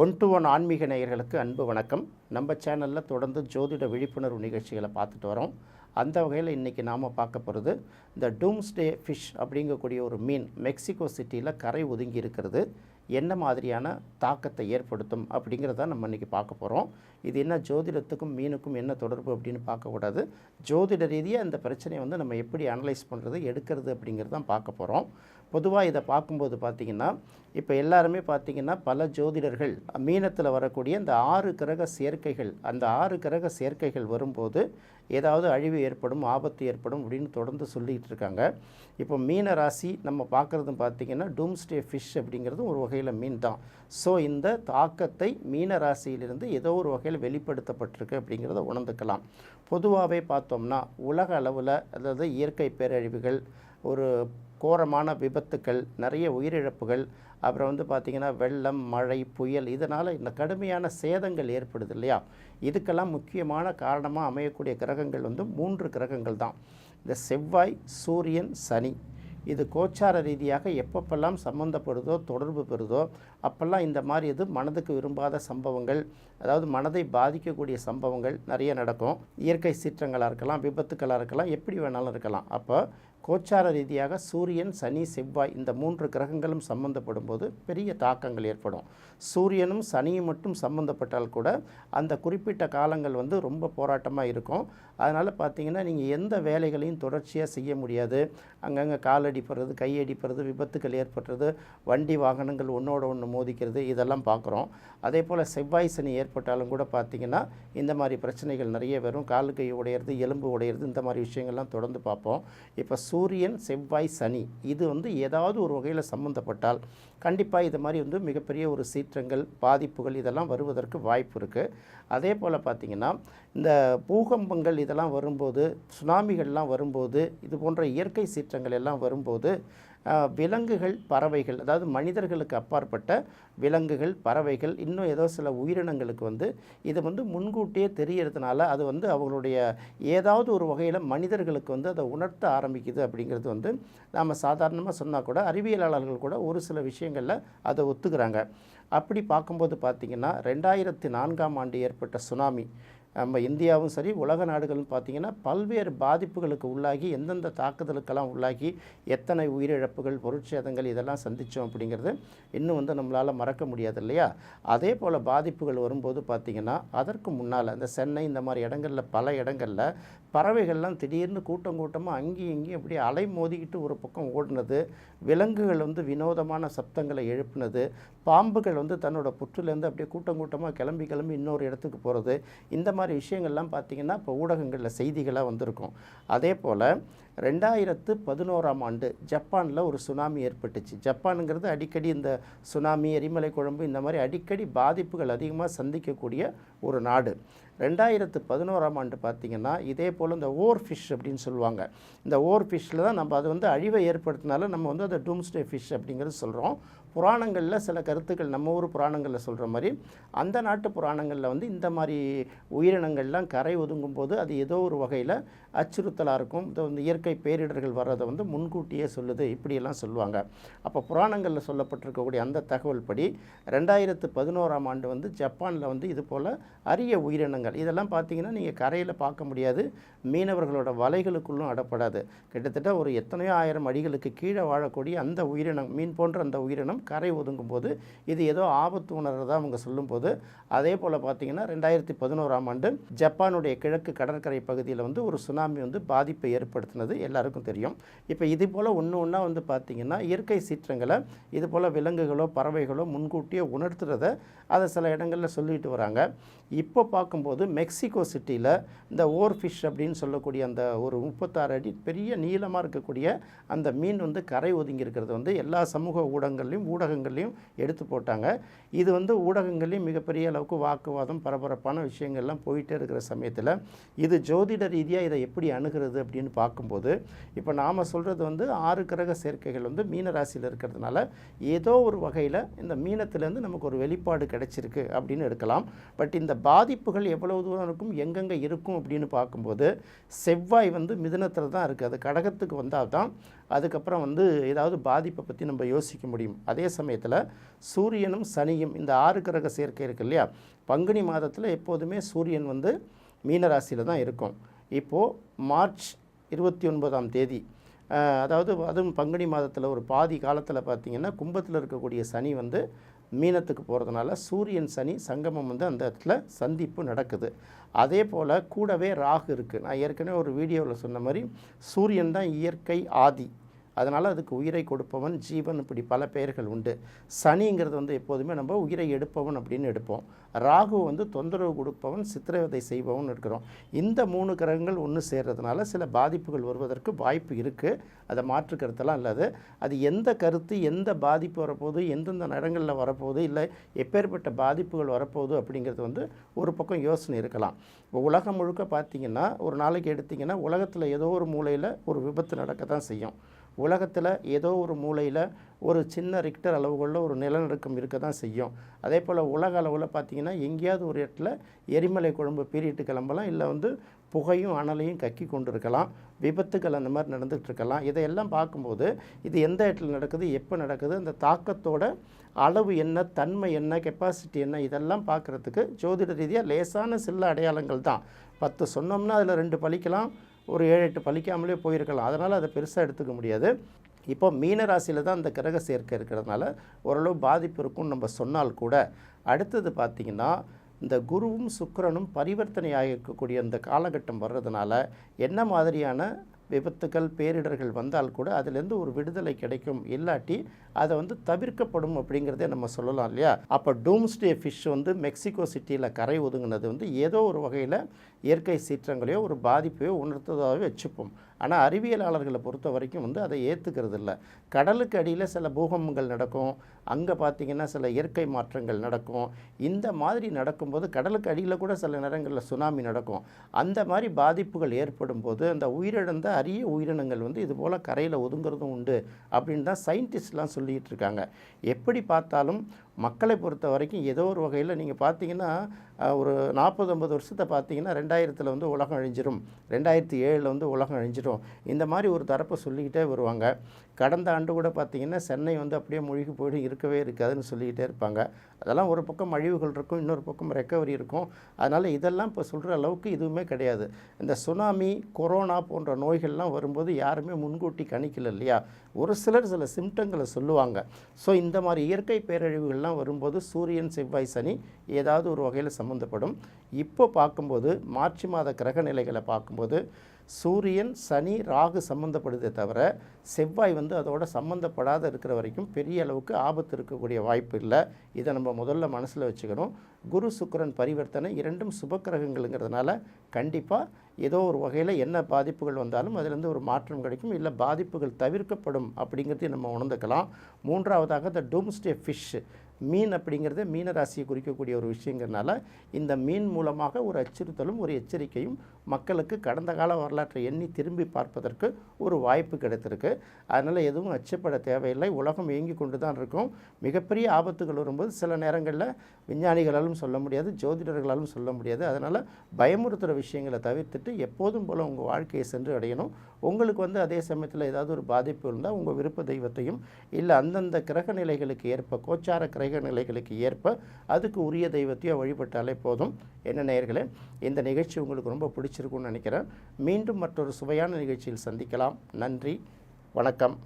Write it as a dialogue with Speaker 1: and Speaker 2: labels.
Speaker 1: One to one ஆன்மீக நேயர்களுக்கு அன்பு வணக்கம். நம்ம சேனலில் தொடர்ந்து ஜோதிட விழிப்புணர்வு நிகழ்ச்சிகளை பார்த்துட்டு வரோம். அந்த வகையில் இன்றைக்கி நாம் பார்க்க போகிறது இந்த டூம்ஸ்டே ஃபிஷ் அப்படிங்கக்கூடிய ஒரு மீன் மெக்சிகோ சிட்டியில் கரை ஒதுங்கி இருக்கிறது. என்ன மாதிரியான தாக்கத்தை ஏற்படுத்தும் அப்படிங்கிறத நம்ம இன்றைக்கி பார்க்க போகிறோம். இது என்ன ஜோதிடத்துக்கும் மீனுக்கும் என்ன தொடர்பு அப்படின்னு பார்க்கக்கூடாது. ஜோதிட ரீதியாக இந்த பிரச்சனையை நம்ம எப்படி அனலைஸ் பண்ணுறது எடுக்கிறது அப்படிங்கிறது தான் பார்க்க போகிறோம். பொதுவாக இதை பார்க்கும்போது பார்த்திங்கன்னா இப்போ எல்லாருமே பார்த்திங்கன்னா பல ஜோதிடர்கள் மீனத்தில் வரக்கூடிய இந்த 6 கிரக சேர்க்கைகள், அந்த 6 கிரக சேர்க்கைகள் வரும்போது ஏதாவது அழிவு ஏற்படும், ஆபத்து ஏற்படும் அப்படின்னு தொடர்ந்து சொல்லிகிட்டு இருக்காங்க. இப்போ மீன ராசி நம்ம பார்க்குறது பார்த்திங்கன்னா டூம்ஸ்டே ஃபிஷ் அப்படிங்கிறது ஒரு வகையில் மீன் தான். ஸோ இந்த தாக்கத்தை மீன ராசியிலிருந்து ஏதோ ஒரு வகையில் வெளிப்படுத்தப்பட்டிருக்கு அப்படிங்கிறத உணர்ந்துக்கலாம். பொதுவாகவே பார்த்தோம்னா உலக அளவில், அதாவது இயற்கை பேரழிவுகள், ஒரு கோரமான விபத்துக்கள், நிறைய உயிரிழப்புகள், அப்புறம் பார்த்திங்கன்னா வெள்ளம், மழை, புயல், இதனால் இந்த கடுமையான சேதங்கள் ஏற்படுது இல்லையா? இதுக்கெல்லாம் முக்கியமான காரணமாக அமையக்கூடிய கிரகங்கள் 3 கிரகங்கள் தான். இந்த செவ்வாய், சூரியன், சனி. இது கோச்சார ரீதியாக எப்பப்பெல்லாம் சம்மந்தப்படுதோ, தொடர்பு பெறுதோ அப்போல்லாம் இந்த மாதிரி மனதுக்கு விரும்பாத சம்பவங்கள், அதாவது மனதை பாதிக்கக்கூடிய சம்பவங்கள் நிறைய நடக்கும். இயற்கை சீற்றங்களாக இருக்கலாம், விபத்துக்களாக இருக்கலாம், எப்படி வேணாலும் இருக்கலாம். அப்போ கோச்சார ரீதியாக சூரியன், சனி, செவ்வாய் இந்த 3 கிரகங்களும் சம்மந்தப்படும் போது பெரிய தாக்கங்கள் ஏற்படும். சூரியனும் சனியும் மட்டும் சம்மந்தப்பட்டால் கூட அந்த குறிப்பிட்ட காலங்கள் ரொம்ப போராட்டமாக இருக்கும். அதனால் பார்த்திங்கன்னா நீங்கள் எந்த வேலைகளையும் தொடர்ச்சியாக செய்ய முடியாது. அங்கங்கே கால் அடிப்படுறது, கை அடிப்படுறது, விபத்துக்கள் ஏற்படுறது, வண்டி வாகனங்கள் ஒன்றோட ஒன்று மோதிக்கிறது, இதெல்லாம் பார்க்குறோம். அதே போல் செவ்வாய் சனி ஏற்பட்டாலும் கூட பார்த்திங்கன்னா இந்த மாதிரி பிரச்சனைகள் நிறைய வரும். கால் கை உடையிறது, எலும்பு உடையிறது, இந்த மாதிரி விஷயங்கள்லாம் தொடர்ந்து பார்ப்போம். இப்போ சூரியன், செவ்வாய், சனி இது ஏதாவது ஒரு வகையில் சம்மந்தப்பட்டால் கண்டிப்பாக இது மாதிரி மிகப்பெரிய ஒரு சீற்றங்கள், பாதிப்புகள் இதெல்லாம் வருவதற்கு வாய்ப்பு இருக்குது. அதே போல் பார்த்திங்கன்னா இந்த பூகம்பங்கள் இதெல்லாம் வரும்போது, சுனாமிகள்லாம் வரும்போது, இது போன்ற இயற்கை சீற்றங்கள் எல்லாம் வரும்போது விலங்குகள், பறவைகள், அதாவது மனிதர்களுக்கு அப்பாற்பட்ட விலங்குகள், பறவைகள், இன்னும் ஏதோ சில உயிரினங்களுக்கு இது முன்கூட்டியே தெரியறதுனால அது அவங்களுடைய ஏதாவது ஒரு வகையில் மனிதர்களுக்கு அதை உணர்த்த ஆரம்பிக்குது அப்படிங்கிறது நாம் சாதாரணமாக சொன்னால் கூட அறிவியலாளர்கள் கூட ஒரு சில விஷயங்களில் அதை ஒத்துக்கிறாங்க. அப்படி பார்க்கும்போது பார்த்திங்கன்னா 2004ஆம் ஆண்டு ஏற்பட்ட சுனாமி, நம்ம இந்தியாவும் சரி உலக நாடுகளும் பார்த்திங்கன்னா பல்வேறு பாதிப்புகளுக்கு உள்ளாகி, எந்தெந்த தாக்குதலுக்கெல்லாம் உள்ளாகி எத்தனை உயிரிழப்புகள், பொருட்சேதங்கள் இதெல்லாம் சந்தித்தோம் அப்படிங்கிறது இன்னும் நம்மளால் மறக்க முடியாது இல்லையா? அதே போல் பாதிப்புகள் வரும்போது பார்த்திங்கன்னா அதற்கு முன்னால் இந்த சென்னை இந்த மாதிரி இடங்களில் பல இடங்களில் பறவைகள்லாம் திடீர்னு கூட்டமாக அங்கேயும் இங்கேயும் அப்படியே அலை மோதிக்கிட்டு ஒரு பக்கம் ஓடினது, விலங்குகள் வினோதமான சப்தங்களை எழுப்பினது, பாம்புகள் தன்னோட புற்றுலேருந்து அப்படியே கூட்டமாக கிளம்பி இன்னொரு இடத்துக்கு போகிறது, இந்த மாதிரி விஷயங்கள்லாம் பார்த்திங்கன்னா இப்போ ஊடகங்களில் செய்திகளாக வந்திருக்கும். அதே போல் 2011ஆம் ஆண்டு ஜப்பானில் ஒரு சுனாமி ஏற்பட்டுச்சு. ஜப்பானுங்கிறது அடிக்கடி இந்த சுனாமி, எரிமலை குழம்பு இந்த மாதிரி அடிக்கடி பாதிப்புகள் அதிகமாக சந்திக்கக்கூடிய ஒரு நாடு. 2011ஆம் ஆண்டு பார்த்திங்கன்னா இதே போல் இந்த ஓர் ஃபிஷ் அப்படின்னு சொல்லுவாங்க. இந்த ஓர் ஃபிஷ்ஷில் தான் நம்ம அது அழிவை ஏற்படுத்தினால நம்ம அதை டூம்ஸ்டே ஃபிஷ் அப்படிங்கிறது சொல்கிறோம். புராணங்களில் சில கருத்துக்கள் நம்ம ஊர் புராணங்களில் சொல்கிற மாதிரி அந்த நாட்டு புராணங்களில் இந்த மாதிரி உயிரினங்கள்லாம் கரை ஒதுங்கும் போது அது ஏதோ ஒரு வகையில் அச்சுறுத்தலாக இருக்கும். இந்த இயற்கை பேரிடர்கள் வர்றதை முன்கூட்டியே சொல்லுது, இப்படியெல்லாம் சொல்லுவாங்க. அப்போ புராணங்களில் சொல்லப்பட்டிருக்கக்கூடிய அந்த தகவல் படி 2011ஆம் ஆண்டு ஜப்பானில் இது போல் அரிய உயிரினங்கள் இதெல்லாம் பார்த்திங்கன்னா நீங்கள் கரையில் பார்க்க முடியாது, மீனவர்களோட வலைகளுக்குள்ளும் அடப்படாது. கிட்டத்தட்ட ஒரு எத்தனையோ ஆயிரம் அடிகளுக்கு கீழே வாழக்கூடிய அந்த உயிரினம், மீன் போன்ற அந்த உயிரினம் கரை ஒதுங்கும் போது இது ஏதோ ஆபத்து உணர்றதா அவங்க சொல்லும்போது, அதே போல் பார்த்திங்கன்னா 2011ஆம் ஆண்டு ஜப்பானுடைய கிழக்கு கடற்கரை பகுதியில் ஒரு சுனாமி பாதிப்பை ஏற்படுத்தினது எல்லாருக்கும் தெரியும். இப்போ இது போல் ஒன்று பார்த்திங்கன்னா இயற்கை சீற்றங்களை இது போல் விலங்குகளோ பறவைகளோ முன்கூட்டியே உணர்த்துறத அதை சில இடங்களில் சொல்லிட்டு வராங்க. இப்போ பார்க்கும்போது மெக்சிகோ சிட்டியில் இந்த ஓர் ஃபிஷ் அப்படின்னு சொல்லக்கூடிய அந்த ஒரு 36 அடி பெரிய நீளமாக இருக்கக்கூடிய அந்த மீன் கரை ஒதுங்கி இருக்கிறது எல்லா சமூக ஊடகங்கள்லையும் எடுத்து போட்டாங்க. இது ஊடகங்கள்லையும் மிகப்பெரிய அளவுக்கு வாக்குவாதம், பரபரப்பான விஷயங்கள்லாம் போயிட்டே இருக்கிற சமயத்தில் இது ஜோதிட ரீதியாக இதை எப்படி அணுகிறது அப்படின்னு பார்க்கும்போது பார்க்கும்போது இப்போ நாம் சொல்கிறது வந்து 6 கிரக சேர்க்கைகள் வந்து மீன ராசியில் இருக்கிறதுனால ஏதோ ஒரு வகையில் இந்த மீனத்திலேருந்து நமக்கு ஒரு வெளிப்பாடு கிடைச்சிருக்கு அப்படின்னு எடுக்கலாம். பட் இந்த பாதிப்புகள் எவ்வளவு தூரம் இருக்கும், எங்கெங்கே இருக்கும் அப்படின்னு பார்க்கும்போது செவ்வாய் வந்து மிதுனத்தில் தான் இருக்குது. அது கடகத்துக்கு வந்தால் தான் அதுக்கப்புறம் வந்து ஏதாவது பாதிப்பை பற்றி நம்ம யோசிக்க முடியும். அதே சமயத்தில் சூரியனும் சனியும் இந்த 6 கிரக சேர்க்கை இருக்குது இல்லையா, பங்குனி மாதத்தில் எப்போதுமே சூரியன் வந்து மீனராசியில் தான் இருக்கும். இப்போது மார்ச் 29ஆம் தேதி அதாவது அதுவும் பங்குனி மாதத்தில் ஒரு பாதி காலத்தில் பார்த்திங்கன்னா கும்பத்தில் இருக்கக்கூடிய சனி வந்து மீனத்துக்கு போகிறதுனால சூரியன் சனி சங்கமம் வந்து அந்த இடத்துல சந்திப்பு நடக்குது. அதே போல் கூடவே ராகு இருக்குது. நான் ஏற்கனவே ஒரு வீடியோவில் சொன்ன மாதிரி சூரியன் தான் இயற்கை ஆதி, அதனால் அதுக்கு உயிரை கொடுப்பவன் ஜீவன், இப்படி பல பெயர்கள் உண்டு. சனிங்கிறது வந்து எப்போதுமே நம்ம உயிரை எடுப்பவன் அப்படின்னு எடுப்போம். ராகு வந்து தொந்தரவு கொடுப்பவன், சித்திரவதை செய்பவன் இருக்கிறோம். இந்த 3 கிரகங்கள் ஒன்று சேர்றதுனால சில பாதிப்புகள் வருவதற்கு வாய்ப்பு இருக்குது. அதை மாற்று கருத்தெல்லாம் இல்லாது அது எந்த கருத்து எந்த பாதிப்பு வரப்போகுது, எந்தெந்த இடங்களில் வரப்போகுது, இல்லை எப்பேற்பட்ட பாதிப்புகள் வரப்போகுது அப்படிங்கிறது வந்து ஒரு பக்கம் யோசனை இருக்கலாம். இப்போ உலகம் முழுக்க பார்த்திங்கன்னா ஒரு நாளைக்கு எடுத்திங்கன்னா உலகத்தில் ஏதோ ஒரு மூலையில் ஒரு விபத்து நடக்க தான் செய்யும். உலகத்தில் ஏதோ ஒரு மூலையில் ஒரு சின்ன ரிக்டர் அளவுகளில் ஒரு நிலநடுக்கம் இருக்க தான் செய்யும். அதே போல் உலக அளவில் பார்த்திங்கன்னா எங்கேயாவது ஒரு இடத்துல எரிமலை குழம்பு பீறிட்டு கிளம்பலாம், இல்லை வந்து புகையும் அனலையும் கக்கி கொண்டு இருக்கலாம், விபத்துக்கள் அந்த மாதிரி நடந்துகிட்டு இருக்கலாம். இதையெல்லாம் பார்க்கும்போது இது எந்த இடத்துல நடக்குது, எப்போ நடக்குது, அந்த தாக்கத்தோட அளவு என்ன, தன்மை என்ன, கெப்பாசிட்டி என்ன, இதெல்லாம் பார்க்குறதுக்கு ஜோதிட ரீதியாக லேசான சில அடையாளங்கள் தான். 10 சொன்னோம்னா அதில் 2 பலிக்கலாம், ஒரு 7-8 பலிக்காமலே போயிருக்கலாம். அதனால் அதை பெருசாக எடுத்துக்க முடியாது. இப்போ மீனராசியில் தான் அந்த கிரக சேர்க்கை இருக்கிறதுனால ஓரளவு பாதிப்பு இருக்கும்னு நம்ம சொன்னால் கூட, அடுத்தது பார்த்திங்கன்னா இந்த குருவும் சுக்கிரனும் பரிவர்த்தனையாக இருக்கக்கூடிய அந்த காலகட்டம் வர்றதுனால என்ன மாதிரியான விபத்துக்கள் பேரிடர்கள் வந்தால் கூட அதிலேருந்து ஒரு விடுதலை கிடைக்கும், இல்லாட்டி அதை வந்து தவிர்க்கப்படும் அப்படிங்கிறதே நம்ம சொல்லலாம் இல்லையா. அப்போ டூம்ஸ்டே ஃபிஷ் வந்து மெக்சிகோ சிட்டியில் கரை ஒதுங்கினது வந்து ஏதோ ஒரு வகையில் இயற்கை சீற்றங்களையோ ஒரு பாதிப்பையோ உணர்த்ததாகவே வச்சுப்போம். ஆனால் அறிவியலாளர்களை பொறுத்த வரைக்கும் வந்து அதை ஏற்றுக்கிறது இல்லை. கடலுக்கு அடியில் சில பூகம்பங்கள் நடக்கும், அங்கே பார்த்திங்கன்னா சில இயற்கை மாற்றங்கள் நடக்கும். இந்த மாதிரி நடக்கும்போது கடலுக்கு அடியில் கூட சில நேரங்களில் சுனாமி நடக்கும். அந்த மாதிரி பாதிப்புகள் ஏற்படும் போது அந்த உயிரிழந்த அரிய உயிரினங்கள் வந்து இது போல் கரையில் ஒதுங்கிறதும் உண்டு அப்படின்னு தான் சயின்டிஸ்ட்லாம் சொல்லிகிட்டு இருக்காங்க. எப்படி பார்த்தாலும் மக்களை பொறுத்த வரைக்கும் ஏதோ ஒரு வகையில் நீங்கள் பார்த்தீங்கன்னா ஒரு 40-50 வருஷத்தை பார்த்தீங்கன்னா 2000 வந்து உலகம் அழிஞ்சிரும், 2007 வந்து உலகம் அழிஞ்சிரும், இந்த மாதிரி ஒரு தரப்பை சொல்லிக்கிட்டே வருவாங்க. கடந்த ஆண்டு கூட பார்த்திங்கன்னா சென்னை வந்து அப்படியே மூழ்கி போய்ட்டு இருக்கவே இருக்காதுன்னு சொல்லிக்கிட்டே இருப்பாங்க. அதெல்லாம் ஒரு பக்கம் அழிவுகள் இருக்கும், இன்னொரு பக்கம் ரெக்கவரி இருக்கும். அதனால் இதெல்லாம் இப்போ சொல்கிற அளவுக்கு எதுவுமே கிடையாது. இந்த சுனாமி, கொரோனா போன்ற நோய்கள்லாம் வரும்போது யாருமே முன்கூட்டி கணிக்கல இல்லையா. ஒரு சிலர் சில சிம்டங்களை சொல்லுவாங்க. ஸோ இந்த மாதிரி இயற்கை பேரழிவுகள்லாம் வரும்போது சூரியன் செவ்வாய் சனி ஏதாவது ஒரு வகையில் சம்மந்தப்படும். இப்போ பார்க்கும்போது மார்ச் மாத கிரக நிலைகளை பார்க்கும்போது சூரியன் சனி ராகு சம்மந்தப்படுதே தவிர செவ்வாய் வந்து அதோட சம்மந்தப்படாத இருக்கிற வரைக்கும் பெரிய அளவுக்கு ஆபத்து இருக்கக்கூடிய வாய்ப்பு இல்லை. இதை நம்ம முதல்ல மனசில் வச்சுக்கணும். குரு சுக்கிரன் பரிவர்த்தனை இரண்டும் சுபக்கிரகங்களுங்கிறதுனால கண்டிப்பாக ஏதோ ஒரு வகையில் என்ன பாதிப்புகள் வந்தாலும் அதிலிருந்து ஒரு மாற்றம் கிடைக்கும், இல்லை பாதிப்புகள் தவிர்க்கப்படும் அப்படிங்கிறதையும் நம்ம உணர்ந்துக்கலாம். மூன்றாவதாக இந்த டூம்ஸ்டே ஃபிஷ் மீன் அப்படிங்கிறது மீனராசியை குறிக்கக்கூடிய ஒரு விஷயங்கிறதுனால இந்த மீன் மூலமாக ஒரு அச்சுறுத்தலும் ஒரு எச்சரிக்கையும் மக்களுக்கு கடந்த கால வரலாற்றை எண்ணி திரும்பி பார்ப்பதற்கு ஒரு வாய்ப்பு கிடைத்திருக்கு. அதனால் எதுவும் அச்சப்பட தேவையில்லை. உலகம் இயங்கி கொண்டு தான் இருக்கும். மிகப்பெரிய ஆபத்துகள் வரும்போது சில நேரங்களில் விஞ்ஞானிகளாலும் சொல்ல முடியாது, ஜோதிடர்களாலும் சொல்ல முடியாது. அதனால் பயமுறுத்துகிற விஷயங்களை தவிர்த்துட்டு எப்போதும் போல் உங்கள் வாழ்க்கையை சென்று அடையணும். உங்களுக்கு வந்து அதே சமயத்தில் ஏதாவது ஒரு பாதிப்பு இருந்தால் உங்கள் விருப்ப தெய்வத்தையும் இல்லை அந்தந்த கிரக நிலைகளுக்கு ஏற்ப கோச்சார கிரக நிலைகளுக்கு ஏற்ப அதுக்கு உரிய தெய்வத்தையும் வழிபட்டாலே போதும். என்ன நேயர்களே, இந்த நிகழ்ச்சி உங்களுக்கு ரொம்ப பிடிச்சிருக்குன்னு நினைக்கிறேன். மீண்டும் மற்றொரு சுவையான நிகழ்ச்சியில் சந்திக்கலாம். நன்றி, வணக்கம்.